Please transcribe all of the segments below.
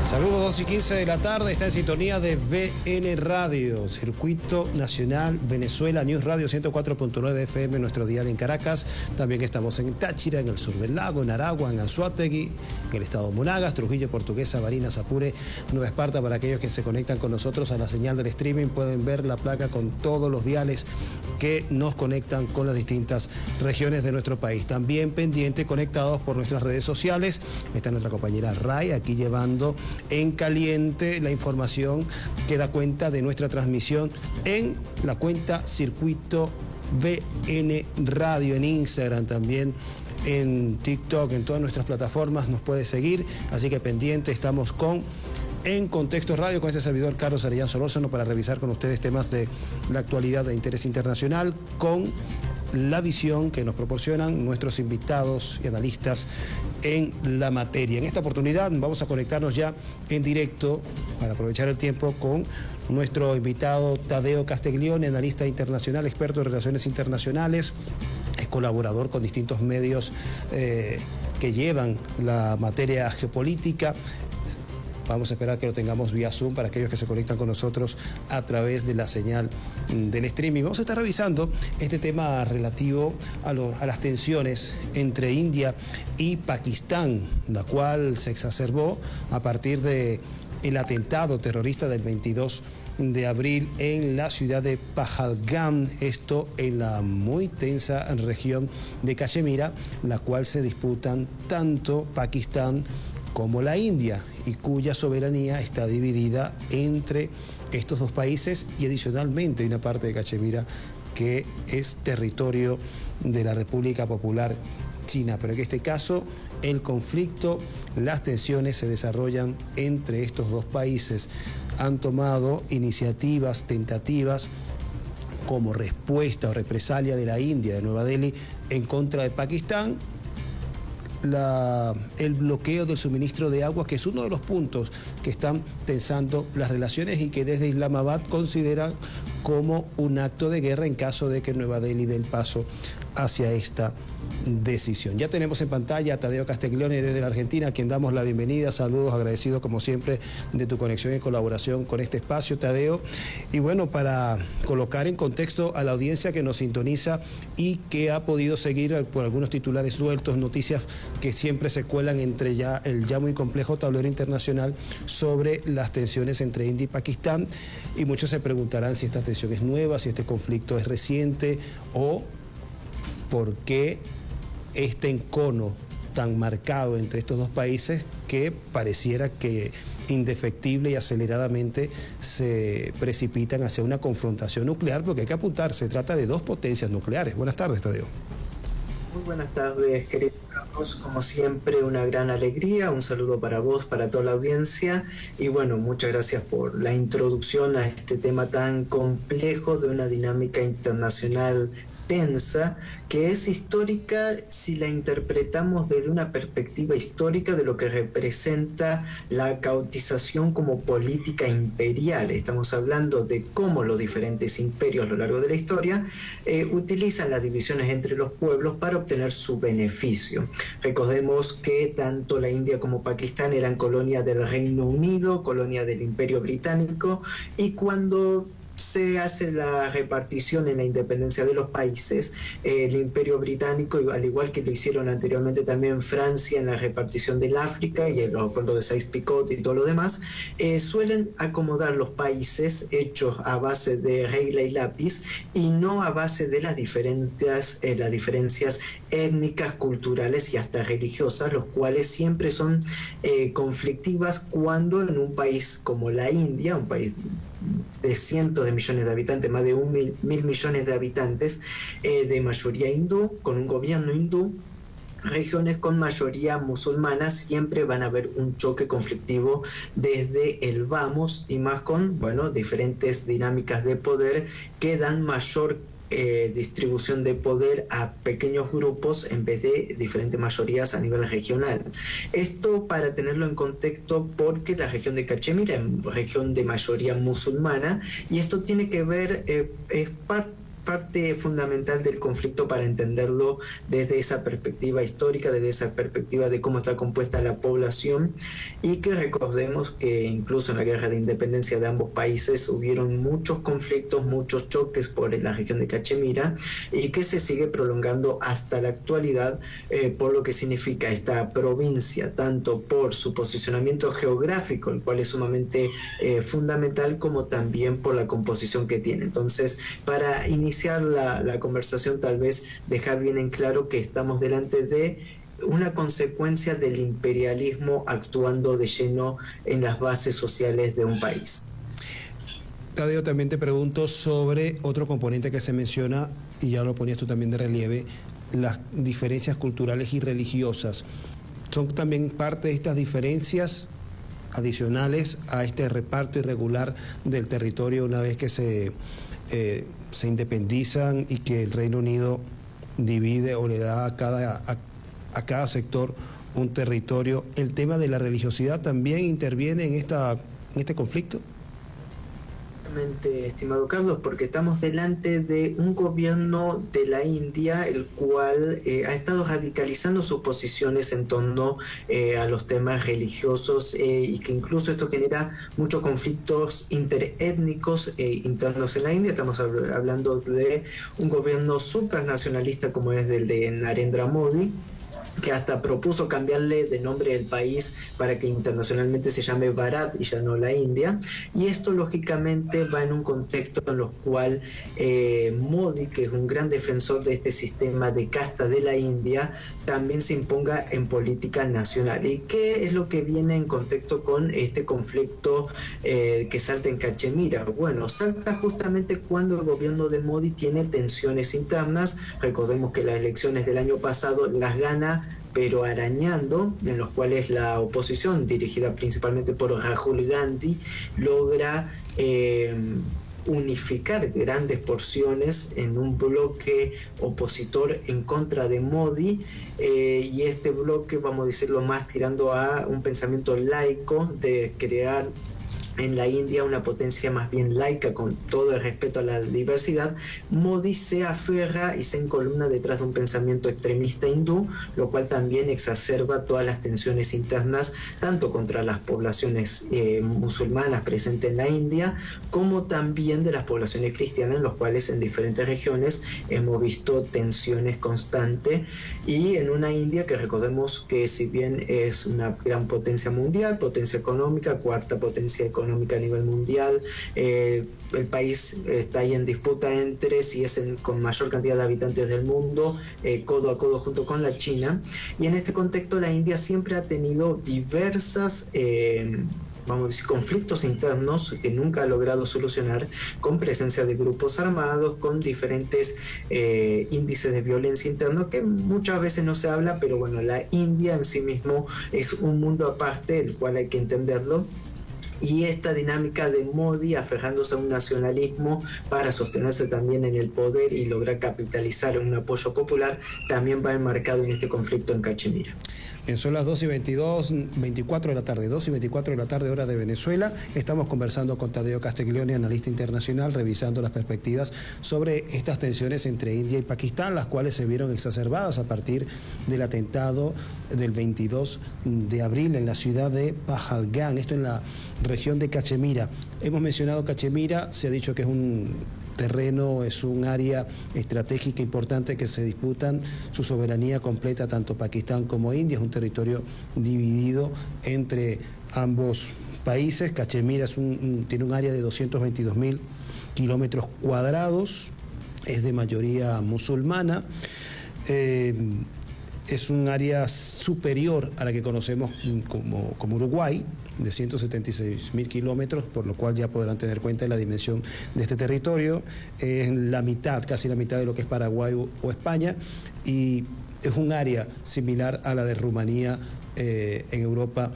Saludos, 2:15 de la tarde, está en sintonía de VN Radio, Circuito Nacional Venezuela, News Radio 104.9 FM, nuestro dial en Caracas. También estamos en Táchira, en el sur del lago, en Aragua, en Anzoátegui, en el estado de Monagas, Trujillo, Portuguesa, Barinas, Apure, Nueva Esparta. Para aquellos que se conectan con nosotros a la señal del streaming, pueden ver la placa con todos los diales que nos conectan con las distintas regiones de nuestro país. También pendiente, conectados por nuestras redes sociales. Está nuestra compañera Ray aquí llevando en caliente la información que da cuenta de nuestra transmisión en la cuenta Circuito VN Radio, en Instagram también, en TikTok, en todas nuestras plataformas nos puede seguir, así que pendiente estamos con En Contexto Radio con este servidor Carlos Arellán Solórzano para revisar con ustedes temas de la actualidad de interés internacional con la visión que nos proporcionan nuestros invitados y analistas en la materia. En esta oportunidad vamos a conectarnos ya en directo para aprovechar el tiempo con nuestro invitado Tadeo Castiglione, analista internacional, experto en relaciones internacionales, es colaborador con distintos medios que llevan la materia geopolítica. Vamos a esperar que lo tengamos vía Zoom para aquellos que se conectan con nosotros a través de la señal del streaming. Vamos a estar revisando este tema relativo a las tensiones entre India y Pakistán, la cual se exacerbó a partir del atentado terrorista del 22 de abril en la ciudad de Pahalgam, esto en la muy tensa región de Cachemira, la cual se disputan tanto Pakistán como la India, y cuya soberanía está dividida entre estos dos países, y adicionalmente hay una parte de Cachemira que es territorio de la República Popular China. Pero en este caso, el conflicto, las tensiones se desarrollan entre estos dos países. Han tomado iniciativas, tentativas, como respuesta o represalia de la India, de Nueva Delhi, en contra de Pakistán, el bloqueo del suministro de agua, que es uno de los puntos que están tensando las relaciones y que desde Islamabad consideran como un acto de guerra en caso de que Nueva Delhi dé el paso hacia esta decisión. Ya tenemos en pantalla a Tadeo Castiglione desde la Argentina, a quien damos la bienvenida. Saludos, agradecido como siempre de tu conexión y colaboración con este espacio, Tadeo. Y bueno, para colocar en contexto a la audiencia que nos sintoniza y que ha podido seguir por algunos titulares sueltos, noticias que siempre se cuelan entre el ya muy complejo tablero internacional sobre las tensiones entre India y Pakistán, y muchos se preguntarán si esta tensión es nueva, si este conflicto es reciente, o por qué este encono tan marcado entre estos dos países que pareciera que indefectible y aceleradamente se precipitan hacia una confrontación nuclear, porque hay que apuntar, se trata de dos potencias nucleares. Buenas tardes, Tadeo. Muy buenas tardes, queridos Carlos. Como siempre, una gran alegría. Un saludo para vos, para toda la audiencia. Y bueno, muchas gracias por la introducción a este tema tan complejo de una dinámica internacional tensa, que es histórica si la interpretamos desde una perspectiva histórica de lo que representa la caotización como política imperial. Estamos hablando de cómo los diferentes imperios a lo largo de la historia utilizan las divisiones entre los pueblos para obtener su beneficio. Recordemos que tanto la India como Pakistán eran colonia del Reino Unido, colonia del Imperio Británico, y cuando se hace la repartición en la independencia de los países, el Imperio Británico, al igual que lo hicieron anteriormente también Francia en la repartición del África y los acuerdos de Sykes-Picot y todo lo demás, suelen acomodar los países hechos a base de regla y lápiz y no a base de las diferencias étnicas, culturales y hasta religiosas, los cuales siempre son conflictivas cuando en un país como la India, un país de cientos de millones de habitantes, más de 1.000 millones de habitantes, de mayoría hindú, con un gobierno hindú, regiones con mayoría musulmana, siempre van a haber un choque conflictivo desde el vamos, y más con, bueno, diferentes dinámicas de poder que dan mayor distribución de poder a pequeños grupos en vez de diferentes mayorías a nivel regional. Esto para tenerlo en contexto, porque la región de Cachemira es región de mayoría musulmana, y esto tiene que ver, es parte parte fundamental del conflicto para entenderlo desde esa perspectiva histórica, desde esa perspectiva de cómo está compuesta la población, y que recordemos que incluso en la guerra de independencia de ambos países hubieron muchos conflictos, muchos choques por la región de Cachemira, y que se sigue prolongando hasta la actualidad, por lo que significa esta provincia, tanto por su posicionamiento geográfico, el cual es sumamente fundamental, como también por la composición que tiene. Entonces, para iniciar la conversación, tal vez dejar bien en claro que estamos delante de una consecuencia del imperialismo actuando de lleno en las bases sociales de un país. Tadeo, también te pregunto sobre otro componente que se menciona, y ya lo ponías tú también de relieve, las diferencias culturales y religiosas. ¿Son también parte de estas diferencias adicionales a este reparto irregular del territorio una vez que se independizan y que el Reino Unido divide o le da a cada sector un territorio? ¿El tema de la religiosidad también interviene en este conflicto? Estimado Carlos, porque estamos delante de un gobierno de la India el cual ha estado radicalizando sus posiciones en torno a los temas religiosos, y que incluso esto genera muchos conflictos interétnicos internos en la India. Estamos hablando de un gobierno supranacionalista como es el de Narendra Modi, que hasta propuso cambiarle de nombre el país para que internacionalmente se llame Bharat y ya no la India. Y esto lógicamente va en un contexto en el cual Modi, que es un gran defensor de este sistema de casta de la India, también se imponga en política nacional. ¿Y qué es lo que viene en contexto con este conflicto que salta en Cachemira? Bueno, salta justamente cuando el gobierno de Modi tiene tensiones internas. Recordemos que las elecciones del año pasado las gana, pero arañando, en los cuales la oposición, dirigida principalmente por Rahul Gandhi, logra unificar grandes porciones en un bloque opositor en contra de Modi, y este bloque, vamos a decirlo más tirando a un pensamiento laico de crear en la India una potencia más bien laica, con todo el respeto a la diversidad. Modi se aferra y se encolumna detrás de un pensamiento extremista hindú, lo cual también exacerba todas las tensiones internas, tanto contra las poblaciones musulmanas presentes en la India, como también de las poblaciones cristianas, en los cuales en diferentes regiones hemos visto tensiones constantes, y en una India que recordemos que si bien es una gran potencia mundial, potencia económica, cuarta potencia económica a nivel mundial, el país está ahí en disputa entre si es con mayor cantidad de habitantes del mundo, codo a codo junto con la China. Y en este contexto la India siempre ha tenido diversas vamos a decir, conflictos internos que nunca ha logrado solucionar, con presencia de grupos armados, con diferentes índices de violencia interna, que muchas veces no se habla, pero bueno, la India en sí mismo es un mundo aparte, el cual hay que entenderlo. Y esta dinámica de Modi aferrándose a un nacionalismo para sostenerse también en el poder y lograr capitalizar un apoyo popular, también va enmarcado en este conflicto en Cachemira. Son las 2:24 de la tarde, 2:24 de la tarde, hora de Venezuela. Estamos conversando con Tadeo Castiglione, analista internacional, revisando las perspectivas sobre estas tensiones entre India y Pakistán, las cuales se vieron exacerbadas a partir del atentado del 22 de abril en la ciudad de Pahalgam, esto en la región de Cachemira. Hemos mencionado Cachemira, se ha dicho que es un terreno, es un área estratégica importante que se disputan su soberanía completa tanto Pakistán como India. Es un territorio dividido entre ambos países. Cachemira tiene un área de 222.000 kilómetros cuadrados, es de mayoría musulmana. Es un área superior a la que conocemos como Uruguay, de 176.000 kilómetros, por lo cual ya podrán tener cuenta de la dimensión de este territorio. Es la mitad, casi la mitad de lo que es Paraguay o España, y es un área similar a la de Rumanía en Europa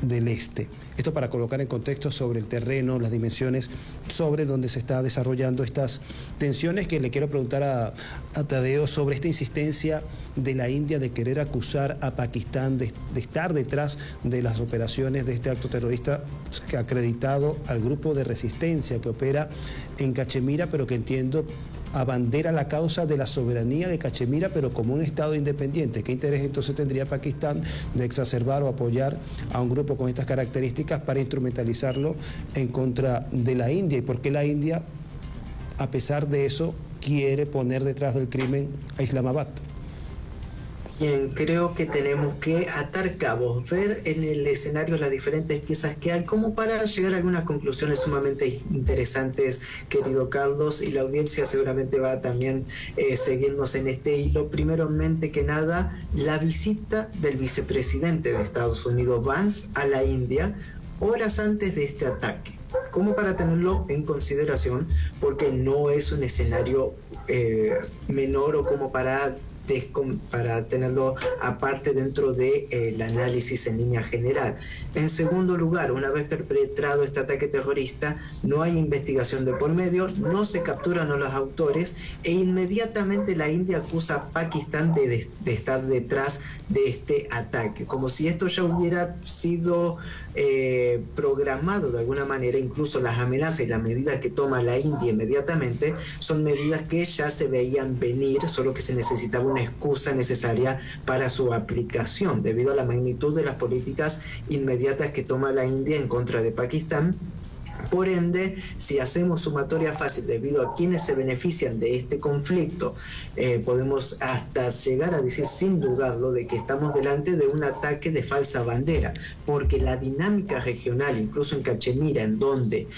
del Este. Esto para colocar en contexto sobre el terreno, las dimensiones, sobre donde se está desarrollando estas tensiones, que le quiero preguntar a Tadeo sobre esta insistencia de la India de querer acusar a Pakistán de estar detrás de las operaciones de este acto terrorista que ha acreditado al grupo de resistencia que opera en Cachemira, pero que entiendo abandera la causa de la soberanía de Cachemira, pero como un Estado independiente. ¿Qué interés entonces tendría Pakistán de exacerbar o apoyar a un grupo con estas características para instrumentalizarlo en contra de la India? ¿Y por qué la India, a pesar de eso, quiere poner detrás del crimen a Islamabad? Bien, creo que tenemos que atar cabos, ver en el escenario las diferentes piezas que hay, como para llegar a algunas conclusiones sumamente interesantes, querido Carlos, y la audiencia seguramente va a también seguirnos en este hilo. Primeramente que nada, la visita del vicepresidente de Estados Unidos, Vance, a la India, horas antes de este ataque, como para tenerlo en consideración, porque no es un escenario menor o como para tenerlo aparte dentro del análisis en línea general. En segundo lugar, una vez perpetrado este ataque terrorista, no hay investigación de por medio, no se capturan a los autores e inmediatamente la India acusa a Pakistán de estar detrás de este ataque, como si esto ya hubiera sido programado de alguna manera. Incluso las amenazas y las medidas que toma la India inmediatamente son medidas que ya se veían venir, solo que se necesitaba una excusa necesaria para su aplicación, debido a la magnitud de las políticas inmediatas que toma la India en contra de Pakistán. Por ende, si hacemos sumatoria fácil debido a quienes se benefician de este conflicto, podemos hasta llegar a decir sin dudarlo de que estamos delante de un ataque de falsa bandera, porque la dinámica regional, incluso en Cachemira, en donde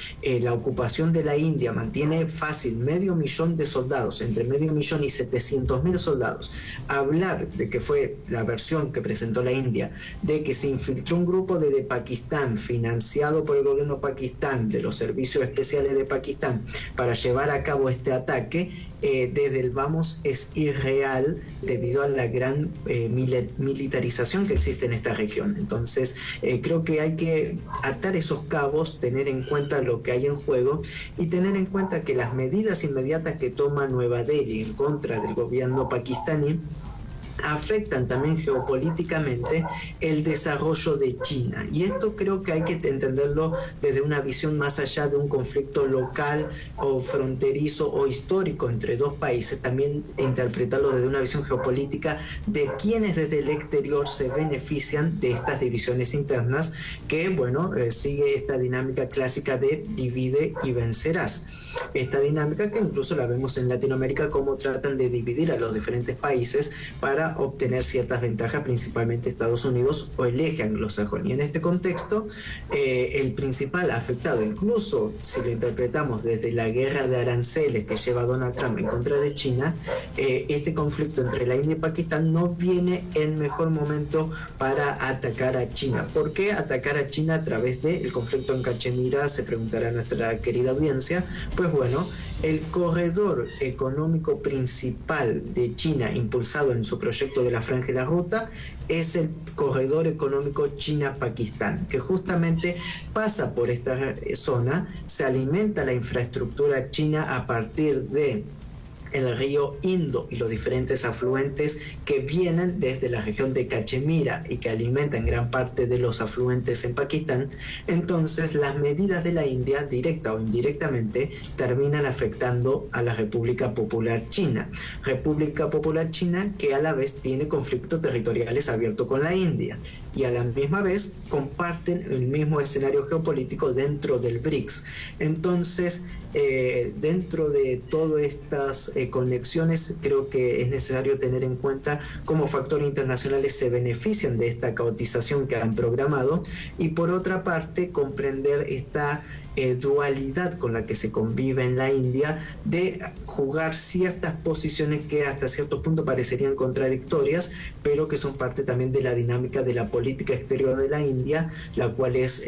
la ocupación de la India mantiene fácil 500.000 de soldados, entre 500.000 y 700.000 soldados, hablar de que fue la versión que presentó la India, de que se infiltró un grupo de Pakistán financiado por el gobierno de Pakistán, de los servicios especiales de Pakistán, para llevar a cabo este ataque, desde el vamos es irreal debido a la gran militarización que existe en esta región. Entonces creo que hay que atar esos cabos, tener en cuenta lo que hay en juego y tener en cuenta que las medidas inmediatas que toma Nueva Delhi en contra del gobierno pakistaní afectan también geopolíticamente el desarrollo de China, y esto creo que hay que entenderlo desde una visión más allá de un conflicto local o fronterizo o histórico entre dos países, también interpretarlo desde una visión geopolítica de quienes desde el exterior se benefician de estas divisiones internas, que bueno, sigue esta dinámica clásica de divide y vencerás. Esta dinámica que incluso la vemos en Latinoamérica, cómo tratan de dividir a los diferentes países para obtener ciertas ventajas, principalmente Estados Unidos o el eje anglosajón. Y en este contexto, el principal afectado, incluso si lo interpretamos desde la guerra de aranceles que lleva Donald Trump en contra de China, este conflicto entre la India y Pakistán no viene en mejor momento para atacar a China. ¿Por qué atacar a China a través del conflicto en Cachemira? Se preguntará nuestra querida audiencia. Pues bueno, el corredor económico principal de China, impulsado en su proyecto de la Franja y la Ruta, es el corredor económico China-Pakistán, que justamente pasa por esta zona, se alimenta la infraestructura china a partir de el río Indo y los diferentes afluentes que vienen desde la región de Cachemira y que alimentan gran parte de los afluentes en Pakistán. Entonces las medidas de la India, directa o indirectamente, terminan afectando a la República Popular China. República Popular China que a la vez tiene conflictos territoriales abiertos con la India y a la misma vez comparten el mismo escenario geopolítico dentro del BRICS. Entonces, dentro de todas estas conexiones, creo que es necesario tener en cuenta cómo factores internacionales se benefician de esta caotización que han programado, y por otra parte comprender esta dualidad con la que se convive en la India, de jugar ciertas posiciones que hasta cierto punto parecerían contradictorias, pero que son parte también de la dinámica de la política exterior de la India, la cual es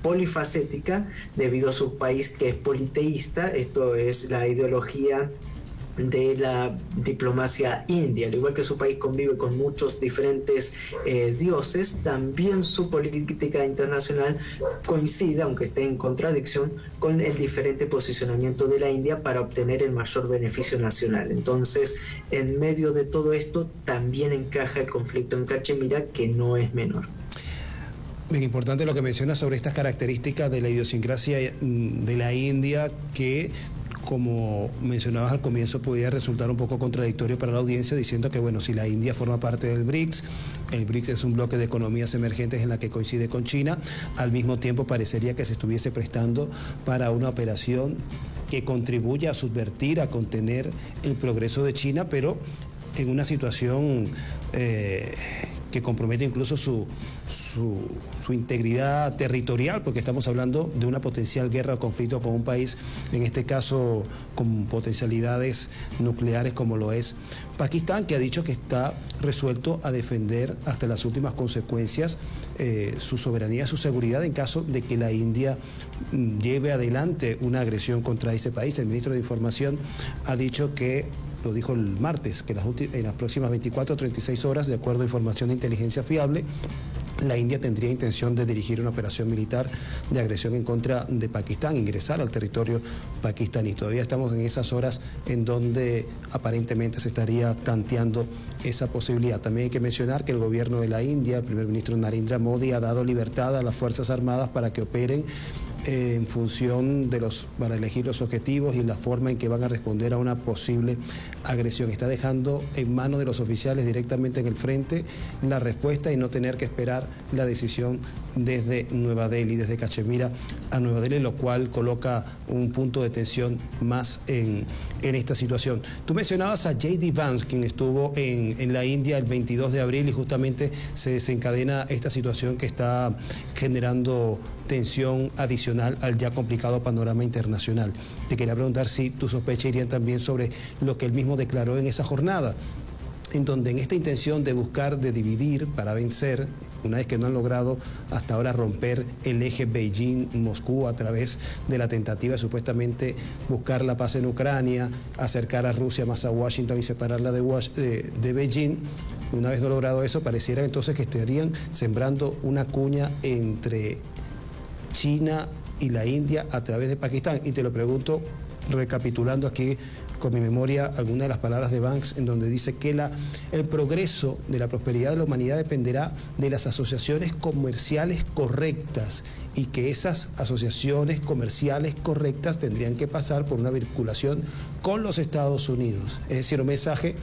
polifacética debido a su país que es politeísta. Esto es la ideología de la diplomacia india. Al igual que su país convive con muchos diferentes dioses, también su política internacional coincide, aunque esté en contradicción, con el diferente posicionamiento de la India para obtener el mayor beneficio nacional. Entonces, en medio de todo esto, también encaja el conflicto en Cachemira, que no es menor. Bien importante lo que mencionas sobre estas características de la idiosincrasia de la India, que como mencionabas al comienzo, podía resultar un poco contradictorio para la audiencia, diciendo que, bueno, si la India forma parte del BRICS, el BRICS es un bloque de economías emergentes en la que coincide con China, al mismo tiempo parecería que se estuviese prestando para una operación que contribuya a subvertir, a contener el progreso de China, pero en una situación que compromete incluso su integridad territorial, porque estamos hablando de una potencial guerra o conflicto con un país, en este caso con potencialidades nucleares como lo es Pakistán, que ha dicho que está resuelto a defender hasta las últimas consecuencias su soberanía, su seguridad en caso de que la India lleve adelante una agresión contra ese país. El ministro de Información ha dicho que, lo dijo el martes, que en las próximas 24 o 36 horas, de acuerdo a información de inteligencia fiable, la India tendría intención de dirigir una operación militar de agresión en contra de Pakistán, ingresar al territorio pakistaní. Todavía estamos en esas horas en donde aparentemente se estaría tanteando esa posibilidad. También hay que mencionar que el gobierno de la India, el primer ministro Narendra Modi, ha dado libertad a las Fuerzas Armadas para que operen en función de para elegir los objetivos y la forma en que van a responder a una posible agresión. Está dejando en manos de los oficiales directamente en el frente la respuesta y no tener que esperar la decisión desde Nueva Delhi, desde Cachemira a Nueva Delhi, lo cual coloca un punto de tensión más en esta situación. Tú mencionabas a J.D. Vance, quien estuvo en la India el 22 de abril y justamente se desencadena esta situación que está generando tensión adicional al ya complicado panorama internacional. Te quería preguntar si tu sospecha irían también sobre lo que él mismo declaró en esa jornada, en donde en esta intención de buscar, de dividir para vencer, una vez que no han logrado hasta ahora romper el eje Beijing-Moscú a través de la tentativa de supuestamente buscar la paz en Ucrania, acercar a Rusia más a Washington y separarla de Beijing. Una vez no logrado eso, pareciera entonces que estarían sembrando una cuña entre China y la India a través de Pakistán. Y te lo pregunto recapitulando aquí con mi memoria algunas de las palabras de Banks, en donde dice que el progreso de la prosperidad de la humanidad dependerá de las asociaciones comerciales correctas y que esas asociaciones comerciales correctas tendrían que pasar por una vinculación con los Estados Unidos. Es decir, un mensaje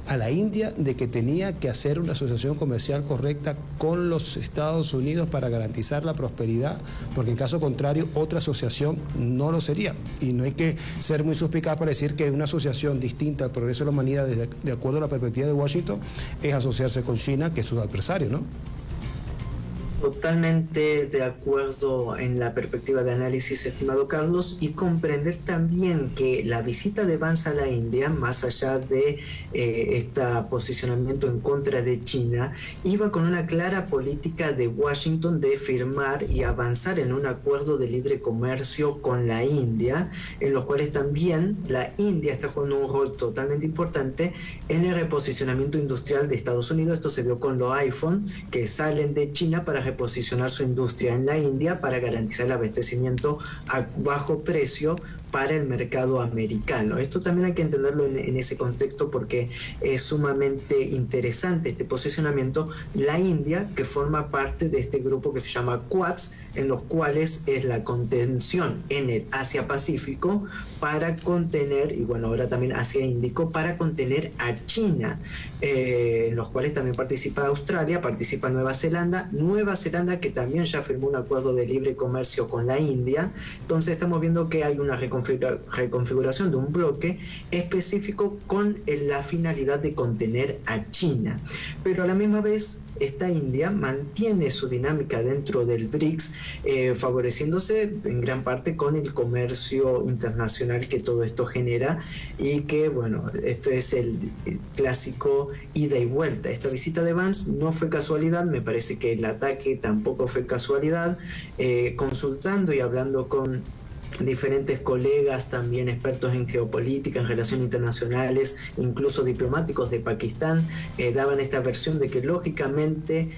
a la India de que tenía que hacer una asociación comercial correcta con los Estados Unidos para garantizar la prosperidad, porque en caso contrario otra asociación no lo sería. Y no hay que ser muy suspicaz para decir que una asociación distinta al progreso de la humanidad, de acuerdo a la perspectiva de Washington, es asociarse con China, que es su adversario, ¿no? Totalmente de acuerdo en la perspectiva de análisis, estimado Carlos, y comprender también que la visita de Vance a la India, más allá de este posicionamiento en contra de China, iba con una clara política de Washington de firmar y avanzar en un acuerdo de libre comercio con la India, en los cuales también la India está jugando un rol totalmente importante en el reposicionamiento industrial de Estados Unidos. Esto se vio con los iPhone que salen de China para reposicionar su industria en la India para garantizar el abastecimiento a bajo precio para el mercado americano. Esto también hay que entenderlo en ese contexto porque es sumamente interesante este posicionamiento. La India, que forma parte de este grupo que se llama Quads, en los cuales es la contención en el Asia-Pacífico para contener, y bueno, ahora también Asia-Índico, para contener a China, en los cuales también participa Australia, participa Nueva Zelanda que también ya firmó un acuerdo de libre comercio con la India. Entonces estamos viendo que hay una reconfiguración de un bloque específico con la finalidad de contener a China. Pero a la misma vez, esta India mantiene su dinámica dentro del BRICS, favoreciéndose en gran parte con el comercio internacional que todo esto genera, y que, bueno, esto es el clásico ida y vuelta. Esta visita de Vance no fue casualidad, me parece que el ataque tampoco fue casualidad. Consultando y hablando con diferentes colegas también expertos en geopolítica, en relaciones internacionales, incluso diplomáticos de Pakistán, daban esta versión de que lógicamente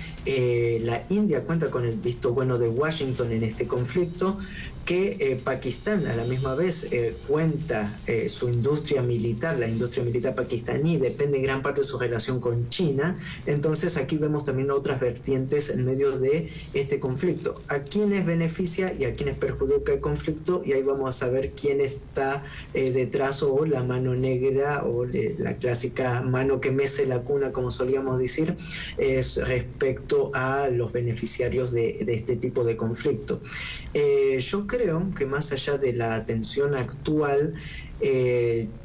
la India cuenta con el visto bueno de Washington en este conflicto, que Pakistán a la misma vez cuenta su industria militar, la industria militar pakistaní depende en gran parte de su relación con China. Entonces aquí vemos también otras vertientes en medio de este conflicto. ¿A quiénes beneficia y a quiénes perjudica el conflicto? y ahí vamos a saber quién está detrás, o la mano negra, o la clásica mano que mece la cuna, como solíamos decir, es respecto a los beneficiarios de este tipo de conflicto. Yo creo que más allá de la tensión actual,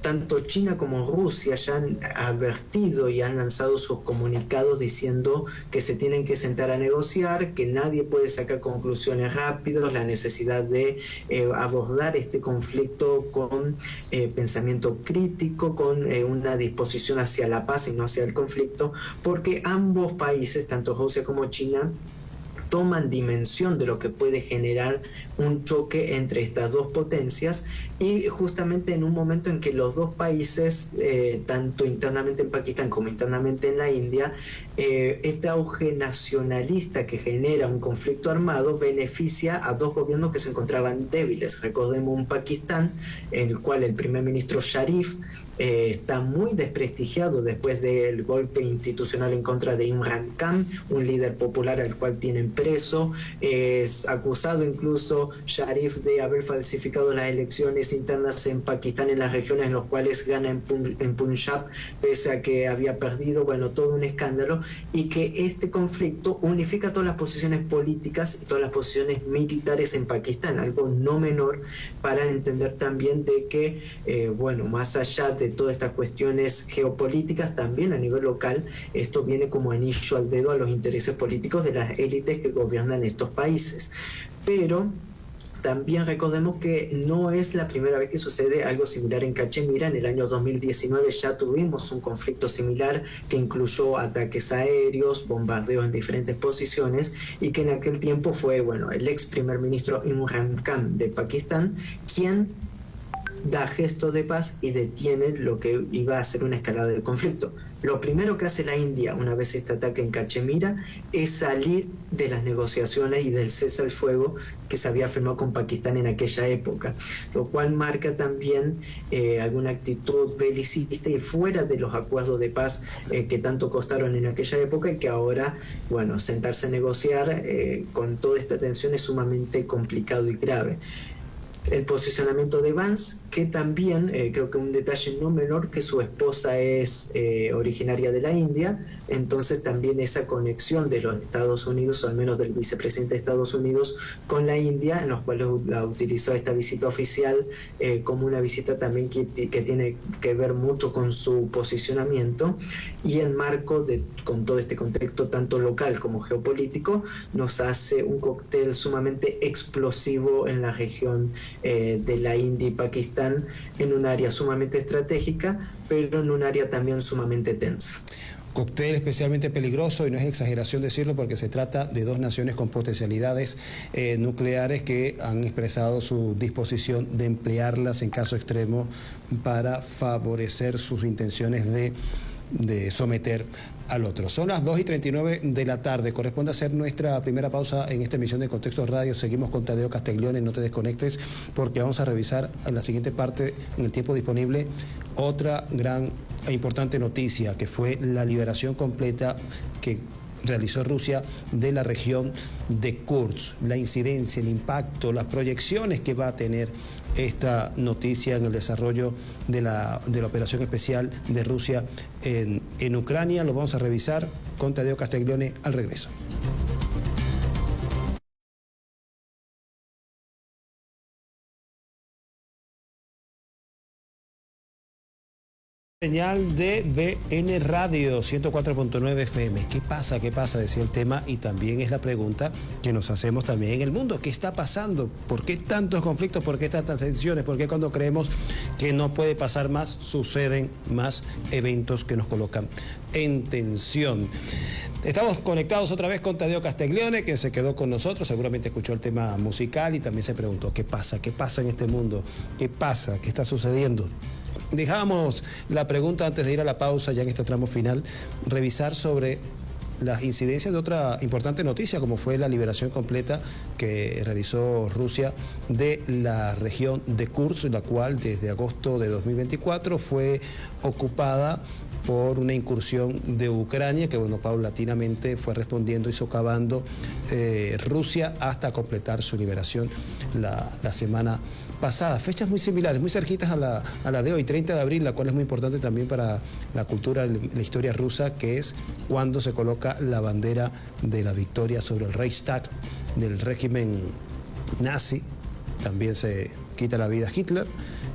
tanto China como Rusia ya han advertido y han lanzado sus comunicados diciendo que se tienen que sentar a negociar, que nadie puede sacar conclusiones rápidas, la necesidad de abordar este conflicto con pensamiento crítico, con una disposición hacia la paz y no hacia el conflicto, porque ambos países, tanto Rusia como China, toman dimensión de lo que puede generar un choque entre estas dos potencias, y justamente en un momento en que los dos países, tanto internamente en Pakistán como internamente en la India, este auge nacionalista que genera un conflicto armado beneficia a dos gobiernos que se encontraban débiles. Recordemos un Pakistán en el cual el primer ministro Sharif está muy desprestigiado después del golpe institucional en contra de Imran Khan, un líder popular al cual tienen preso. Es acusado incluso Sharif de haber falsificado las elecciones internas en Pakistán, en las regiones en las cuales gana en Punjab, pese a que había perdido. Bueno, todo un escándalo, y que este conflicto unifica todas las posiciones políticas y todas las posiciones militares en Pakistán, algo no menor para entender también de que, bueno, más allá de todas estas cuestiones geopolíticas, también a nivel local, esto viene como anillo al dedo a los intereses políticos de las élites que gobiernan estos países. Pero también recordemos que no es la primera vez que sucede algo similar en Cachemira. En el año 2019 ya tuvimos un conflicto similar que incluyó ataques aéreos, bombardeos en diferentes posiciones, y que en aquel tiempo fue, bueno, el ex primer ministro Imran Khan de Pakistán quien da gestos de paz y detiene lo que iba a ser una escalada del conflicto. Lo primero que hace la India una vez este ataque en Cachemira es salir de las negociaciones y del cese al fuego que se había firmado con Pakistán en aquella época, lo cual marca también alguna actitud belicista y fuera de los acuerdos de paz que tanto costaron en aquella época, y que ahora, bueno, sentarse a negociar con toda esta tensión es sumamente complicado y grave. El posicionamiento de Vance, que también creo que un detalle no menor, que su esposa es originaria de la India, entonces también esa conexión de los Estados Unidos, o al menos del vicepresidente de Estados Unidos con la India, en los cuales la utilizó esta visita oficial como una visita también que tiene que ver mucho con su posicionamiento, y el marco con todo este contexto tanto local como geopolítico nos hace un cóctel sumamente explosivo en la región de la India y Pakistán, en un área sumamente estratégica, pero en un área también sumamente tensa. Cóctel especialmente peligroso, y no es exageración decirlo, porque se trata de dos naciones con potencialidades nucleares que han expresado su disposición de emplearlas en caso extremo para favorecer sus intenciones de someter al otro. Son las 2:39 de la tarde. Corresponde hacer nuestra primera pausa en esta emisión de Contexto Radio. Seguimos con Tadeo Castiglione. No te desconectes, porque vamos a revisar en la siguiente parte, en el tiempo disponible, otra gran e importante noticia, que fue la liberación completa que realizó Rusia de la región de Kursk. La incidencia, el impacto, las proyecciones que va a tener esta noticia en el desarrollo de la operación especial de Rusia en Ucrania, lo vamos a revisar con Tadeo Castiglione al regreso. Señal de VN Radio 104.9 FM. ¿Qué pasa? ¿Qué pasa? Decía el tema, y también es la pregunta que nos hacemos también en el mundo. ¿Qué está pasando? ¿Por qué tantos conflictos? ¿Por qué tantas tensiones? ¿Por qué cuando creemos que no puede pasar más, suceden más eventos que nos colocan en tensión? Estamos conectados otra vez con Tadeo Castiglione, que se quedó con nosotros. Seguramente escuchó el tema musical y también se preguntó, ¿qué pasa? ¿Qué pasa en este mundo? ¿Qué pasa? ¿Qué está sucediendo? Dejamos la pregunta antes de ir a la pausa, ya en este tramo final, revisar sobre las incidencias de otra importante noticia, como fue la liberación completa que realizó Rusia de la región de Kursk, la cual desde agosto de 2024 fue ocupada por una incursión de Ucrania que, bueno, paulatinamente fue respondiendo y socavando Rusia hasta completar su liberación la semana pasada. Fechas muy similares, muy cerquitas a la de hoy, 30 de abril, la cual es muy importante también para la cultura, la historia rusa, que es cuando se coloca la bandera de la victoria sobre el Reichstag del régimen nazi. También se quita la vida Hitler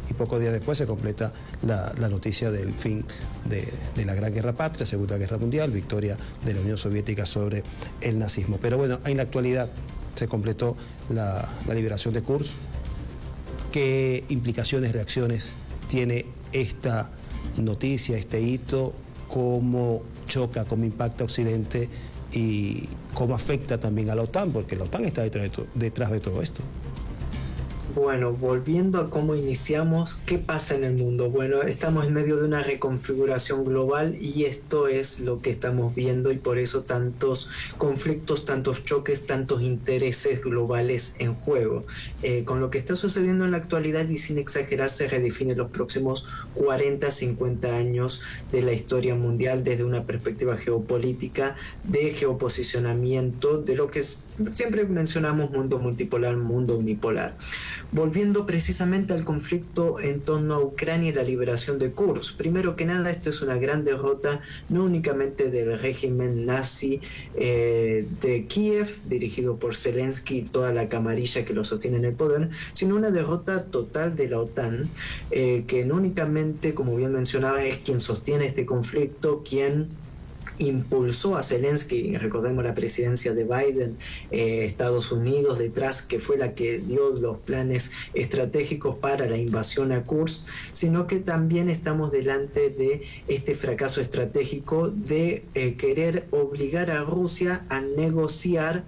y pocos días después se completa la noticia del fin de la Gran Guerra Patria, Segunda Guerra Mundial, victoria de la Unión Soviética sobre el nazismo. Pero bueno, en la actualidad se completó la liberación de Kursk. ¿Qué implicaciones, reacciones tiene esta noticia, este hito? ¿Cómo choca, cómo impacta a Occidente y cómo afecta también a la OTAN? Porque la OTAN está detrás de todo esto. Bueno, volviendo a cómo iniciamos, ¿qué pasa en el mundo? Bueno, estamos en medio de una reconfiguración global y esto es lo que estamos viendo y por eso tantos conflictos, tantos choques, tantos intereses globales en juego. Con lo que está sucediendo en la actualidad y sin exagerar se redefine los próximos 40, 50 años de la historia mundial desde una perspectiva geopolítica, de geoposicionamiento, de lo que siempre mencionamos mundo multipolar, mundo unipolar. Volviendo precisamente al conflicto en torno a Ucrania y la liberación de Kursk. Primero que nada, esto es una gran derrota no únicamente del régimen nazi de Kiev, dirigido por Zelensky y toda la camarilla que lo sostiene en el poder, sino una derrota total de la OTAN, que no únicamente, como bien mencionaba, es quien sostiene este conflicto, quien impulsó a Zelensky, recordemos la presidencia de Biden, Estados Unidos detrás, que fue la que dio los planes estratégicos para la invasión a Kursk, sino que también estamos delante de este fracaso estratégico de querer obligar a Rusia a negociar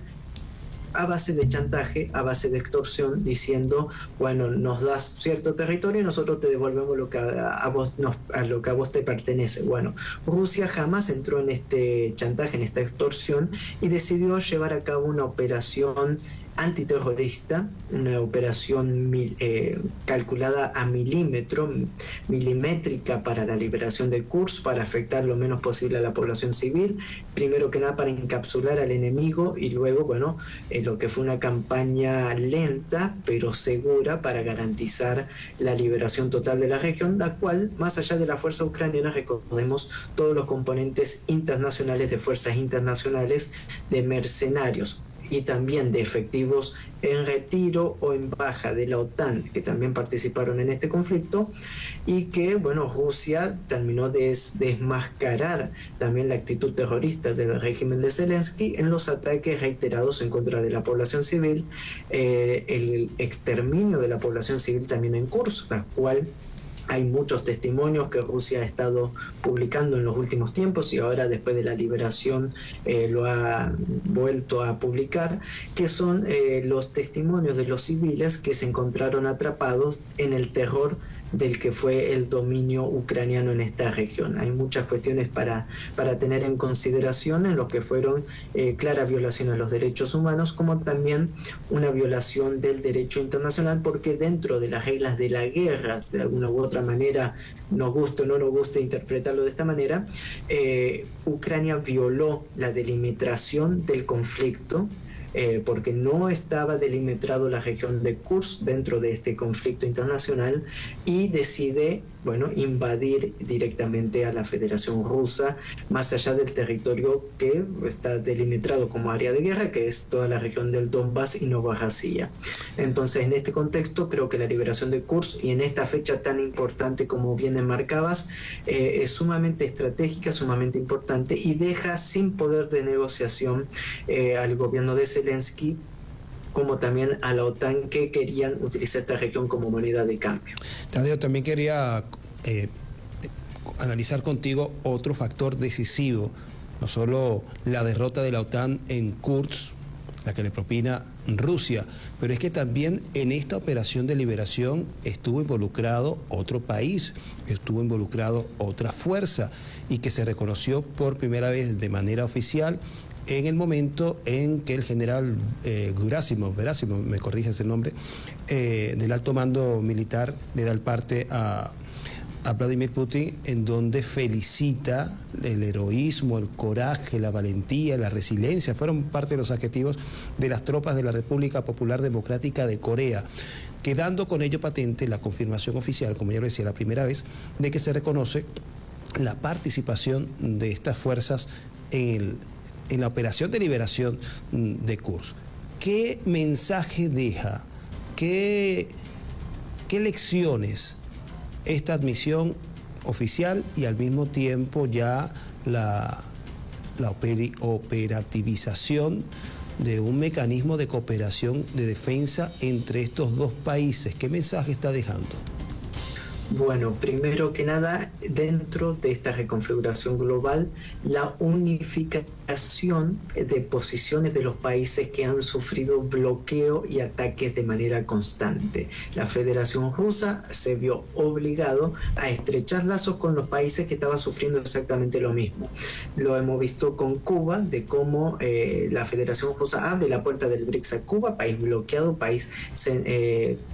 a base de chantaje, a base de extorsión, diciendo, bueno, nos das cierto territorio y nosotros te devolvemos lo que a vos te pertenece. Bueno, Rusia jamás entró en este chantaje, en esta extorsión, y decidió llevar a cabo una operación antiterrorista, una operación calculada a milimétrica para la liberación de Kursk, para afectar lo menos posible a la población civil, primero que nada para encapsular al enemigo y luego, bueno, lo que fue una campaña lenta pero segura para garantizar la liberación total de la región, la cual, más allá de la fuerza ucraniana, recordemos todos los componentes internacionales de fuerzas internacionales de mercenarios y también de efectivos en retiro o en baja de la OTAN, que también participaron en este conflicto, y que, bueno, Rusia terminó de desmascarar también la actitud terrorista del régimen de Zelensky en los ataques reiterados en contra de la población civil, el exterminio de la población civil también en Kursk, la cual hay muchos testimonios que Rusia ha estado publicando en los últimos tiempos y ahora después de la liberación lo ha vuelto a publicar, que son los testimonios de los civiles que se encontraron atrapados en el terror del que fue el dominio ucraniano en esta región. Hay muchas cuestiones para tener en consideración en lo que fueron claras violaciones a los derechos humanos, como también una violación del derecho internacional, porque dentro de las reglas de la guerra, de alguna u otra manera, nos guste o no nos guste interpretarlo de esta manera, Ucrania violó la delimitación del conflicto, porque no estaba delimitado la región de Kursk dentro de este conflicto internacional, y decide, bueno, invadir directamente a la Federación Rusa, más allá del territorio que está delimitado como área de guerra, que es toda la región del Donbass y Novorossiya. Entonces, en este contexto, creo que la liberación de Kursk, y en esta fecha tan importante como bien marcabas, es sumamente estratégica, sumamente importante, y deja sin poder de negociación al gobierno de Zelensky, como también a la OTAN, que querían utilizar esta región como moneda de cambio. Tadeo, también quería analizar contigo otro factor decisivo, no solo la derrota de la OTAN en Kursk, la que le propina Rusia, pero es que también en esta operación de liberación estuvo involucrado otro país, estuvo involucrado otra fuerza, y que se reconoció por primera vez de manera oficial en el momento en que el general Gerasimov, me corriges el nombre, del alto mando militar, le da el parte a a Vladimir Putin, en donde felicita el heroísmo, el coraje, la valentía, la resiliencia, fueron parte de los adjetivos de las tropas de la República Popular Democrática de Corea, quedando con ello patente la confirmación oficial, como ya lo decía la primera vez, de que se reconoce la participación de estas fuerzas en la operación de liberación de Kursk. ¿Qué mensaje deja? ¿Qué lecciones esta admisión oficial y al mismo tiempo ya la operativización de un mecanismo de cooperación de defensa entre estos dos países? ¿Qué mensaje está dejando? Bueno, primero que nada, dentro de esta reconfiguración global, la unificación de posiciones de los países que han sufrido bloqueo y ataques de manera constante. La Federación Rusa se vio obligado a estrechar lazos con los países que estaban sufriendo exactamente lo mismo. Lo hemos visto con Cuba, de cómo la Federación Rusa abre la puerta del BRICS a Cuba, país bloqueado, país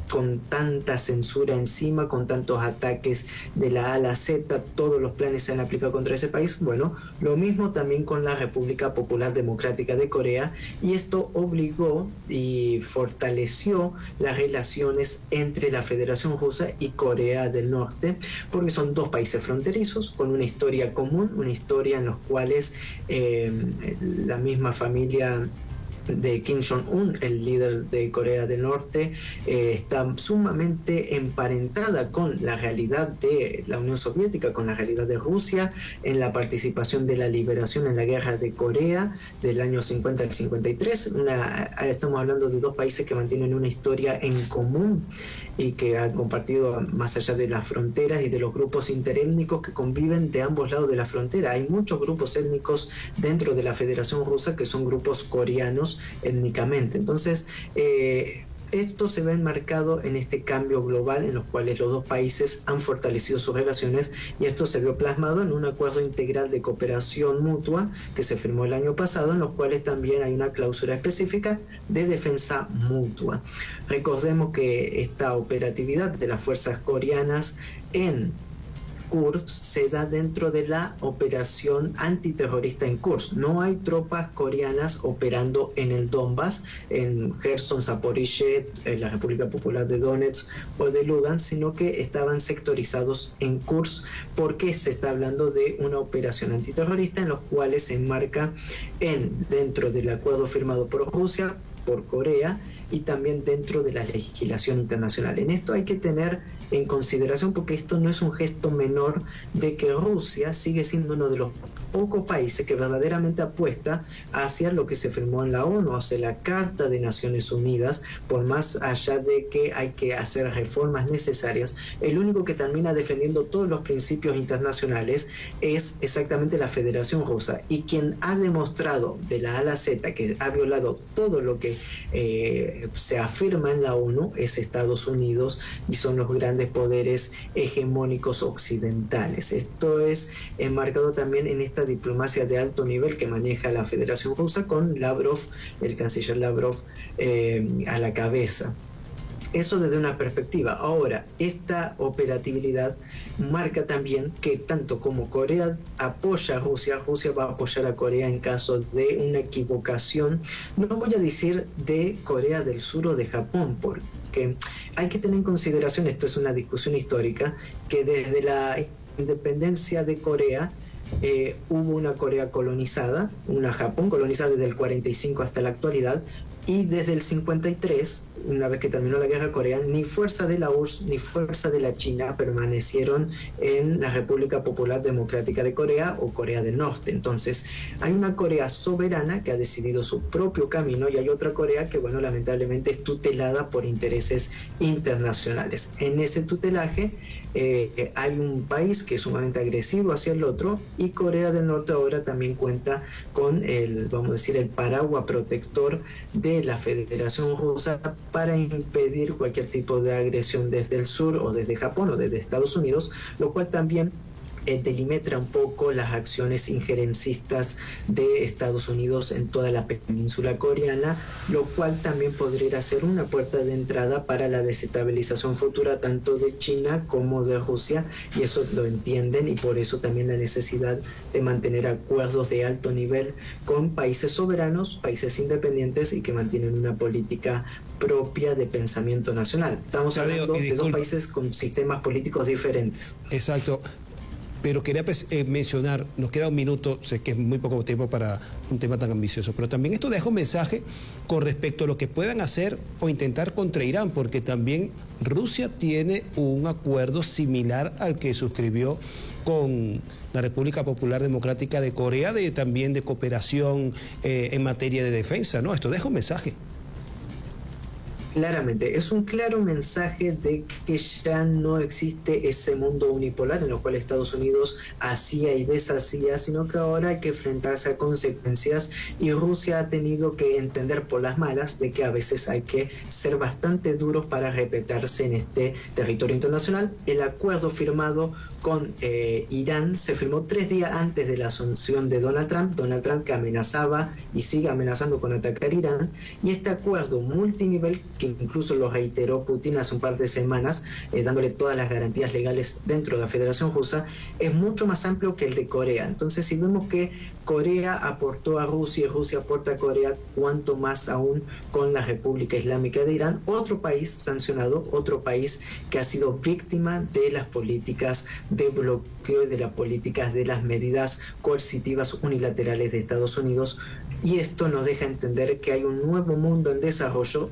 con tanta censura encima, con tantos ataques de la A a la Z, todos los planes se han aplicado contra ese país. Bueno, lo mismo también con la República Popular Democrática de Corea, y esto obligó y fortaleció las relaciones entre la Federación Rusa y Corea del Norte, porque son dos países fronterizos con una historia común, una historia en los cuales la misma familia de Kim Jong-un, el líder de Corea del Norte, está sumamente emparentada con la realidad de la Unión Soviética, con la realidad de Rusia, en la participación de la liberación en la guerra de Corea del año 50 al 53. Estamos hablando de dos países que mantienen una historia en común y que han compartido más allá de las fronteras y de los grupos interétnicos que conviven de ambos lados de la frontera. Hay muchos grupos étnicos dentro de la Federación Rusa que son grupos coreanos étnicamente. Entonces, esto se ve enmarcado en este cambio global en los cuales los dos países han fortalecido sus relaciones, y esto se vio plasmado en un acuerdo integral de cooperación mutua que se firmó el año pasado, en los cuales también hay una cláusula específica de defensa mutua. Recordemos que esta operatividad de las fuerzas coreanas en Kursk se da dentro de la operación antiterrorista en Kursk. No hay tropas coreanas operando en el Donbass, en Kherson, Zaporizhia, en la República Popular de Donetsk o de Lugansk, sino que estaban sectorizados en Kursk, porque se está hablando de una operación antiterrorista en los cuales se enmarca dentro del acuerdo firmado por Rusia, por Corea, y también dentro de la legislación internacional. En esto hay que tener en consideración, porque esto no es un gesto menor, de que Rusia sigue siendo uno de los pocos países que verdaderamente apuesta hacia lo que se firmó en la ONU, hacia la Carta de Naciones Unidas. Por más allá de que hay que hacer reformas necesarias, el único que termina defendiendo todos los principios internacionales es exactamente la Federación Rusa, y quien ha demostrado de la A a la Z que ha violado todo lo que se afirma en la ONU es Estados Unidos, y son los grandes poderes hegemónicos occidentales. Esto es enmarcado también en esta diplomacia de alto nivel que maneja la Federación Rusa, con Lavrov, el canciller Lavrov, a la cabeza. Eso desde una perspectiva. Ahora, esta operatividad marca también que tanto como Corea apoya a Rusia, Rusia va a apoyar a Corea en caso de una equivocación, no voy a decir de Corea del Sur o de Japón, porque hay que tener en consideración, esto es una discusión histórica, que desde la independencia de Corea hubo una Corea colonizada, una Japón colonizada desde el 45 hasta la actualidad, y desde el 53, una vez que terminó la guerra coreana, ni fuerza de la URSS ni fuerza de la China permanecieron en la República Popular Democrática de Corea o Corea del Norte. Entonces, hay una Corea soberana que ha decidido su propio camino, y hay otra Corea que, bueno, lamentablemente es tutelada por intereses internacionales. En ese tutelaje hay un país que es sumamente agresivo hacia el otro, y Corea del Norte ahora también cuenta con el paraguas protector de la Federación Rusa para impedir cualquier tipo de agresión desde el sur o desde Japón o desde Estados Unidos, lo cual también delimita un poco las acciones injerencistas de Estados Unidos en toda la península coreana, lo cual también podría ser una puerta de entrada para la desestabilización futura tanto de China como de Rusia, y eso lo entienden, y por eso también la necesidad de mantener acuerdos de alto nivel con países soberanos, países independientes y que mantienen una política propia de pensamiento nacional. Estamos hablando de dos países con sistemas políticos diferentes. Exacto. Pero quería mencionar, nos queda un minuto, sé que es muy poco tiempo para un tema tan ambicioso, pero también esto deja un mensaje con respecto a lo que puedan hacer o intentar contra Irán, porque también Rusia tiene un acuerdo similar al que suscribió con la República Popular Democrática de Corea, también de cooperación en materia de defensa, ¿no? Esto deja un mensaje. Claramente, es un claro mensaje de que ya no existe ese mundo unipolar en el cual Estados Unidos hacía y deshacía, sino que ahora hay que enfrentarse a consecuencias, y Rusia ha tenido que entender por las malas de que a veces hay que ser bastante duros para respetarse en este territorio internacional. El acuerdo firmado con Irán se firmó 3 días antes de la asunción de Donald Trump que amenazaba y sigue amenazando con atacar Irán, y este acuerdo multinivel, que incluso lo reiteró Putin hace un par de semanas, dándole todas las garantías legales dentro de la Federación Rusa, es mucho más amplio que el de Corea. Entonces, si vemos que Corea aportó a Rusia y Rusia aporta a Corea, cuanto más aún con la República Islámica de Irán, otro país sancionado, otro país que ha sido víctima de las políticas de bloqueo y de las políticas de las medidas coercitivas unilaterales de Estados Unidos. Y esto nos deja entender que hay un nuevo mundo en desarrollo.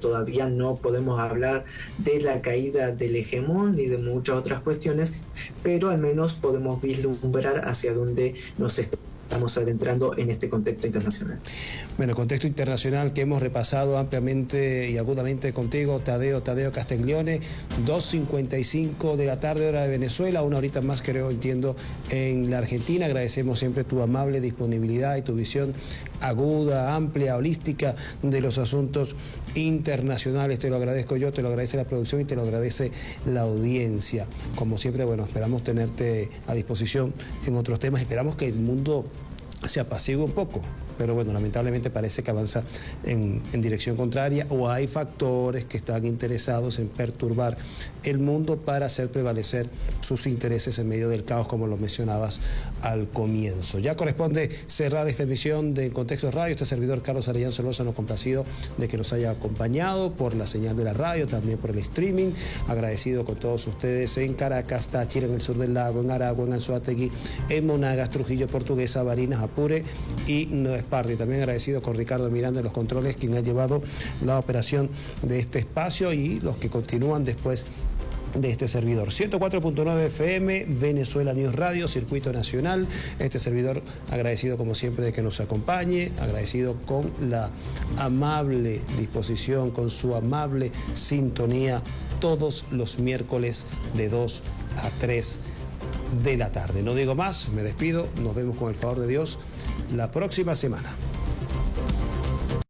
Todavía no podemos hablar de la caída del hegemón ni de muchas otras cuestiones, pero al menos podemos vislumbrar hacia dónde nos estamos adentrando en este contexto internacional. Bueno, contexto internacional que hemos repasado ampliamente y agudamente contigo, Tadeo Castiglione. 2:55 de la tarde, hora de Venezuela, una horita más, entiendo, en la Argentina. Agradecemos siempre tu amable disponibilidad y tu visión aguda, amplia, holística de los asuntos internacionales. Te lo agradezco yo, te lo agradece la producción y te lo agradece la audiencia. Como siempre, bueno, esperamos tenerte a disposición en otros temas. Esperamos que el mundo se apacigue un poco, pero bueno, lamentablemente parece que avanza en dirección contraria, o hay factores que están interesados en perturbar el mundo para hacer prevalecer sus intereses en medio del caos, como lo mencionabas al comienzo. Ya corresponde cerrar esta emisión de Contexto Radio. Este servidor Carlos Arellano Solórzano, complacido de que nos haya acompañado por la señal de la radio, también por el streaming. Agradecido con todos ustedes en Caracas, Táchira, en el sur del lago, en Aragua, en Anzoátegui, en Monagas, Trujillo, Portuguesa, Barinas, Apure y Nueva Esparta. Y también agradecido con Ricardo Miranda en los controles, quien ha llevado la operación de este espacio, y los que continúan después de este servidor. 104.9 FM, Venezuela News Radio, Circuito Nacional. Este servidor agradecido como siempre de que nos acompañe, agradecido con la amable disposición, con su amable sintonía todos los miércoles de 2 a 3 de la tarde. No digo más, me despido, nos vemos con el favor de Dios la próxima semana.